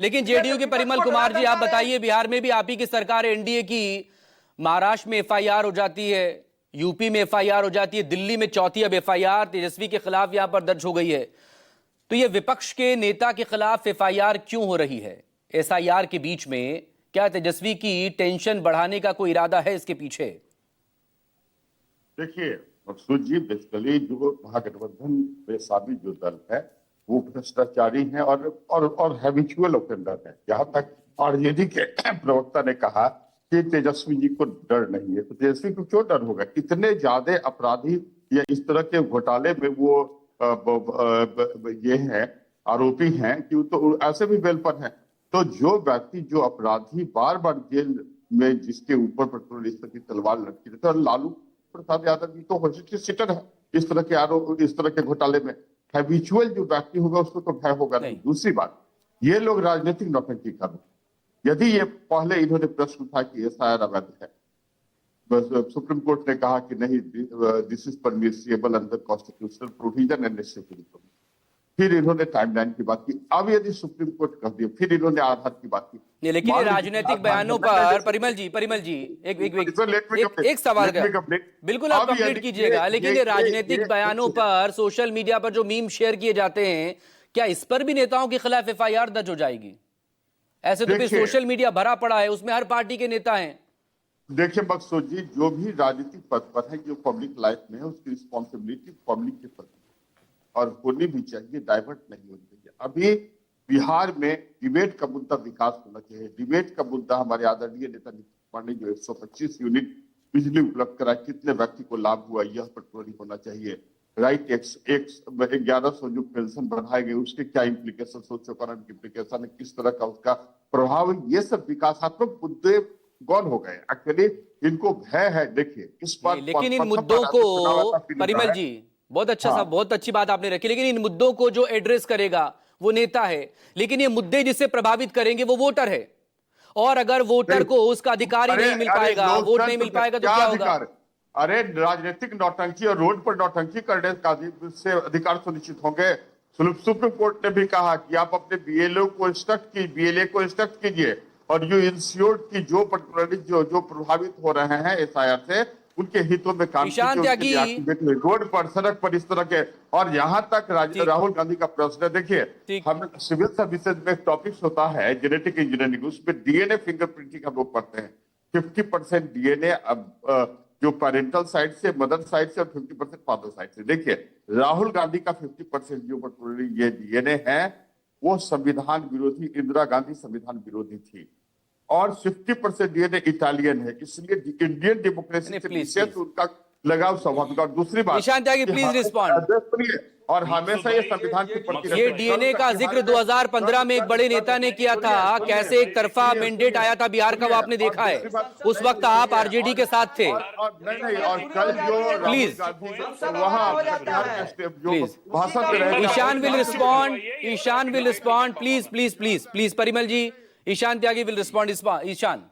लेकिन जेडीयू के परिमल कुमार जी, आप बताइए, बिहार में भी आप ही की सरकार है, एनडीए की, महाराष्ट्र में एफआईआर हो जाती है, यूपी में एफआईआर हो जाती है, दिल्ली में चौथी अब एफआईआर तेजस्वी के खिलाफ यहां पर दर्ज हो गई है। तो ये विपक्ष के नेता के खिलाफ एफआईआर क्यों हो रही है एसआईआर के बीच में? क्या तेजस्वी की टेंशन बढ़ाने का कोई इरादा है इसके पीछे? देखिए मकसूद जी, बेसिकली जो महागठबंधन में शामिल जो दल है वो भ्रष्टाचारी हैं और हैबिचुअल ऑफेंडर है। जहां तक आरजेडी के प्रवक्ता ने कहा कि तेजस्वी जी को डर नहीं है, तो तेजस्वी को क्यों डर होगा? कितने ज्यादा अपराधी या इस तरह के घोटाले में वो ये है, आरोपी हैं कि वो तो ऐसे भी बेल पर है। तो जो व्यक्ति, जो अपराधी बार बार जेल में, जिसके ऊपर पेट्रोल इस तरह की तलवार लटकी रहती है, और लालू प्रसाद यादव जी तो हॉस्टिट सिटर है इस तरह के आरोप, इस तरह के घोटाले में। हैबिचुअल जो व्यक्ति होगा उसको तो भय होगा नहीं। दूसरी बात, ये लोग राजनीतिक नौटंकी कर रहे हैं। यदि ये पहले इन्होंने प्रश्न उठाया कि एसआईआर अवैध है, बस सुप्रीम कोर्ट ने कहा कि नहीं, this is permissible under constitutional provision and necessary provision. फिर इन्होंने टाइमलाइन की बात की। अब यदि सुप्रीम कोर्ट कह दिया, फिर इन्होंने आधार की बात की। नहीं, लेकिन ये राजनीतिक बयानों पर परिमल जी एक सवाल का, बिल्कुल आप कंप्लीट कीजिएगा, लेकिन ये राजनीतिक बयानों पर सोशल मीडिया पर जो मीम शेयर किए जाते हैं, क्या इस पर भी नेताओं के खिलाफ एफआईआर दर्ज हो जाएगी? ऐसे तो फिर सोशल मीडिया भरा पड़ा है, उसमें हर पार्टी के नेता हैं। देखिए मकसूद जी, जो भी राजनीतिक पद पर है, जो पब्लिक लाइफ में है, उसकी रिस्पॉन्सिबिलिटी पब्लिक के प्रति और होनी भी चाहिए, डाइवर्ट नहीं होनी चाहिए। अभी बिहार में डिबेट का मुद्दा विकास होना चाहिए। डिबेट का मुद्दा हमारे आदरणीय नेता नीतीश कुमार ने जो 125 यूनिट बिजली उपलब्ध कराई, कितने व्यक्ति को लाभ हुआ, यह पर होना चाहिए। राइट, 1100 जो पेंशन बढ़ाए गए, उसके क्या इम्प्लीकेशन, सोशियोइकोनॉमिक इम्प्लीकेशन है, किस तरह का उसका प्रभाव है, ये सब विकासात्मक मुद्दे गौन हो गए। एक्चुअली इनको भय है। देखिए इस पर, लेकिन इन मुद्दों को परिमल जी, बहुत अच्छा सा, बहुत अच्छी बात आपने रखी, लेकिन इन मुद्दों को जो एड्रेस करेगा वो नेता है, लेकिन ये मुद्दे जिससे प्रभावित करेंगे वो वोटर है। और अगर वोटर को उसका अधिकार ही नहीं मिल पाएगा, वोट नहीं मिल पाएगा, तो क्या होगा? अरे राजनीतिक नौटंकी और रोड पर नौटंकी करने का से अधिकार सुनिश्चित होंगे। सुप्रीम कोर्ट ने भी कहा कि आप अपने बीएलए को इंस्ट्रक्ट कीजिए और यू इंश्योर की जो पर्टिकुलरली जो प्रभावित हो रहे हैं एसआईआर से, उनके हितों में काम कीजिए। रोड पर, सड़क पर इस तरह के। और यहाँ तक राहुल गांधी का प्रश्न है, देखिए हम सिविल सर्विसेज में एक टॉपिक्स होता है जेनेटिक इंजीनियरिंग, उसमें डीएनए फिंगरप्रिंटिंग हम लोग पढ़ते हैं। 50% डीएनए जो पेरेंटल साइड से, मदर साइड से, और 50% फादर साइड से। देखिए राहुल गांधी का 50% जो ये डीएनए है वो संविधान विरोधी, इंदिरा गांधी संविधान विरोधी थी, और 50% डीएनए इटालियन है, इसलिए इंडियन डेमोक्रेसी से विशेष उनका लगाव स्वाभाविक। और दूसरी बात, निशांत त्यागी प्लीज रिस्पॉन्ड। और हमेशा ये संविधान के प्रति, ये डीएनए का जिक्र 2015 में एक बड़े नेता ने किया था, कैसे एक तरफा मैंडेट आया था बिहार का, वो आपने देखा है। उस वक्त आप आरजेडी के साथ थे। नहीं, और कल जो प्लीज प्लीज भाषण दे रहे, Ishan will respond, please please please please, Parimal ji, Ishan Tyagi will respond. Ishan